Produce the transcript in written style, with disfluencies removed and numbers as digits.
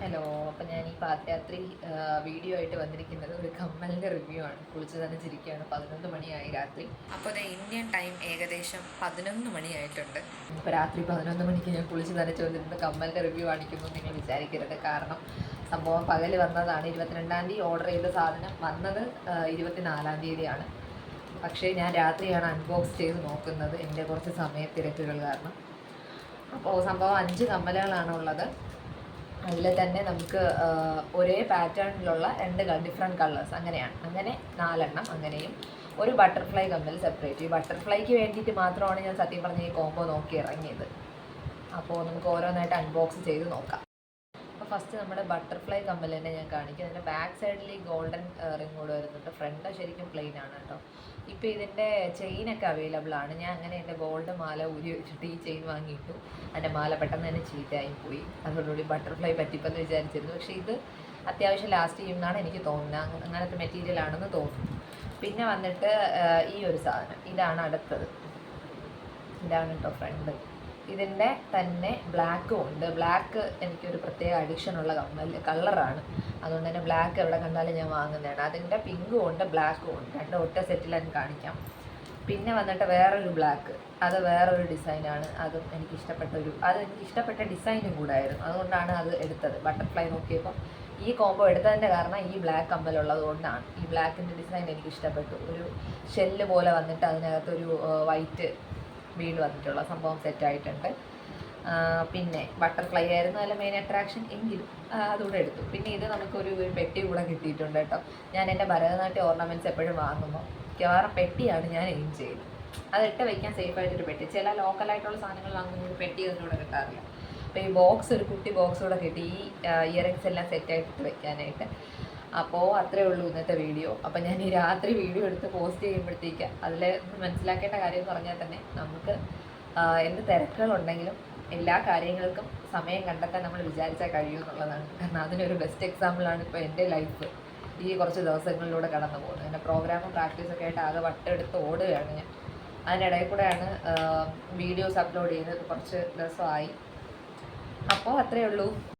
Hello, അപ്പോൾ ഞാൻ ഈ പാദയാത്രി വീഡിയോ ആയിട്ട് വന്നിരിക്കുന്നത് ഒരു കമ്മലിൻ്റെ റിവ്യൂ ആണ്. കുളിച്ച് നനച്ചിരിക്കുകയാണ്. 11 മണിയായി രാത്രി. അപ്പോൾ അത് ഇന്ത്യൻ ടൈം ഏകദേശം 11 മണിയായിട്ടുണ്ട്. ഇപ്പോൾ രാത്രി 11 മണിക്ക് ഞാൻ കുളിച്ച് നനച്ച് വന്നിരുന്ന കമ്മലിൻ്റെ റിവ്യൂ കാണിക്കുന്നു നിങ്ങൾ വിചാരിക്കരുത്. കാരണം സംഭവം പകൽ വന്നതാണ്. 22-ാം തീയതി ഓർഡർ ചെയ്ത സാധനം വന്നത് 24-ാം തീയതിയാണ്. പക്ഷേ ഞാൻ രാത്രിയാണ് അൺബോക്സ് ചെയ്ത് നോക്കുന്നത്, എൻ്റെ കുറച്ച് സമയത്തിരക്കുകൾ കാരണം. അപ്പോൾ സംഭവം 5 കമ്മലുകളാണ് ഉള്ളത്. അതിൽ തന്നെ നമുക്ക് ഒരേ പാറ്റേണിലുള്ള 2 ഡിഫറെൻറ്റ് കളേഴ്സ് അങ്ങനെ 4 എണ്ണം. അങ്ങനെയും ഒരു ബട്ടർഫ്ലൈ കമ്മൽ സെപ്പറേറ്റ്. ഈ ബട്ടർഫ്ലൈക്ക് വേണ്ടിയിട്ട് മാത്രമാണ് ഞാൻ സത്യം പറഞ്ഞ ഈ കോംബോ നോക്കി ഇറങ്ങിയത്. അപ്പോൾ നമുക്ക് ഓരോന്നായിട്ട് അൺബോക്സ് ചെയ്ത് നോക്കാം. അപ്പോൾ ഫസ്റ്റ് നമ്മുടെ ബട്ടർഫ്ലൈ കമ്മൽ തന്നെ ഞാൻ കാണിക്കും. അതിൻ്റെ ബാക്ക് സൈഡിൽ ഈ ഗോൾഡൻ റിങ് കൂടെ വരുന്നുണ്ട്. ഫ്രണ്ട് ശരിക്കും പ്ലെയിൻ ആണ് കേട്ടോ. ഇപ്പോൾ ഇതിൻ്റെ ചെയിനൊക്കെ അവൈലബിൾ ആണ്. ഞാൻ അങ്ങനെ എൻ്റെ ഗോൾഡ് മാല ഊരി വെച്ചിട്ട് ഈ ചെയിൻ വാങ്ങിയിട്ടു. എൻ്റെ മാല പെട്ടെന്ന് തന്നെ ചീത്തയായി പോയി. അതോടുകൂടി ബട്ടർഫ്ലൈ പറ്റിപ്പെന്ന് വിചാരിച്ചിരുന്നു. പക്ഷേ ഇത് അത്യാവശ്യം ലാസ്റ്റ് ചെയ്യുമെന്നാണ് എനിക്ക് തോന്നുന്നത്. അങ്ങനത്തെ മെറ്റീരിയൽ ആണെന്ന് തോന്നുന്നു. പിന്നെ വന്നിട്ട് ഈ ഒരു സാധനം, ഇതാണ് അടുത്തത്. ഇതാണ് കേട്ടോ ഫ്രണ്ട്. ഇതിൻ്റെ തന്നെ ബ്ലാക്കും ഉണ്ട്. ബ്ലാക്ക് എനിക്കൊരു പ്രത്യേക അഡിക്ഷനുള്ള കളറാണ്. അതുകൊണ്ട് തന്നെ ബ്ലാക്ക് എവിടെ കണ്ടാലും ഞാൻ വാങ്ങുന്നതാണ്. അതിൻ്റെ പിങ്കും ഉണ്ട് ബ്ലാക്കും ഉണ്ട്. 2 ഒറ്റ സെറ്റിൽ ഞാൻ കാണിക്കാം. പിന്നെ വന്നിട്ട് വേറൊരു ബ്ലാക്ക്, അത് വേറൊരു ഡിസൈനാണ്. അതും എനിക്ക് ഇഷ്ടപ്പെട്ട ഡിസൈനും കൂടെ ആയിരുന്നു. അതുകൊണ്ടാണ് അത് എടുത്തത്. ബട്ടർഫ്ലൈ നോക്കിയപ്പോൾ ഈ കോംബോ എടുത്തതിൻ്റെ കാരണം ഈ ബ്ലാക്ക് കമ്മലുള്ളത് കൊണ്ടാണ്. ഈ ബ്ലാക്കിൻ്റെ ഡിസൈൻ എനിക്ക് ഇഷ്ടപ്പെട്ടു. ഒരു ഷെല്ല് പോലെ വന്നിട്ട് അതിനകത്തൊരു വൈറ്റ് വീട് വന്നിട്ടുള്ള സംഭവം സെറ്റായിട്ടുണ്ട്. പിന്നെ ബട്ടർഫ്ലൈ ആയിരുന്നു അതിലെ മെയിൻ അട്രാക്ഷൻ, എങ്കിലും അതുകൂടെ എടുത്തു. പിന്നെ ഇത് നമുക്കൊരു പെട്ടി കൂടെ കിട്ടിയിട്ടുണ്ട് കേട്ടോ. ഞാൻ എൻ്റെ ഭരതനാട്യ ഓർണമെൻറ്റ്സ് എപ്പോഴും വാങ്ങുമ്പോൾ മിക്കവാറും പെട്ടിയാണ് ഞാൻ എയിം ചെയ്തത്. അതിട്ട് വയ്ക്കാൻ സേഫായിട്ടൊരു പെട്ടി. ചില ലോക്കലായിട്ടുള്ള സാധനങ്ങൾ വാങ്ങുമ്പോൾ ഒരു പെട്ടി അതിലൂടെ കിട്ടാറില്ല. അപ്പോൾ ഈ ബോക്സ്, ഒരു കുട്ടി ബോക്സ് കൂടെ കിട്ടി ഈ ഇയറിങ്സ് എല്ലാം സെറ്റായിട്ട് വെക്കാനായിട്ട്. അപ്പോൾ അത്രയേ ഉള്ളൂ ഇന്നത്തെ വീഡിയോ. അപ്പോൾ ഞാൻ ഈ രാത്രി വീഡിയോ എടുത്ത് പോസ്റ്റ് ചെയ്യുമ്പോഴത്തേക്ക് അതിൽ മനസ്സിലാക്കേണ്ട കാര്യം എന്ന് പറഞ്ഞാൽ തന്നെ നമുക്ക് എന്ത് തിരക്കുകളുണ്ടെങ്കിലും എല്ലാ കാര്യങ്ങൾക്കും സമയം കണ്ടെത്താൻ നമ്മൾ വിചാരിച്ചാൽ കഴിയുമെന്നുള്ളതാണ്. കാരണം അതിനൊരു ബെസ്റ്റ് എക്സാമ്പിളാണ് ഇപ്പോൾ എൻ്റെ ലൈഫ് ഈ കുറച്ച് ദിവസങ്ങളിലൂടെ കടന്നു പോകുന്നത്. എൻ്റെ പ്രോഗ്രാമും പ്രാക്ടീസൊക്കെ ആയിട്ട് ആകെ വട്ടെടുത്ത് ഓടുകയാണ് ഞാൻ. അതിനിടയിൽ കൂടെയാണ് വീഡിയോസ് അപ്ലോഡ് ചെയ്യുന്നത്. കുറച്ച് ദിവസമായി. അപ്പോൾ അത്രയേ ഉള്ളൂ.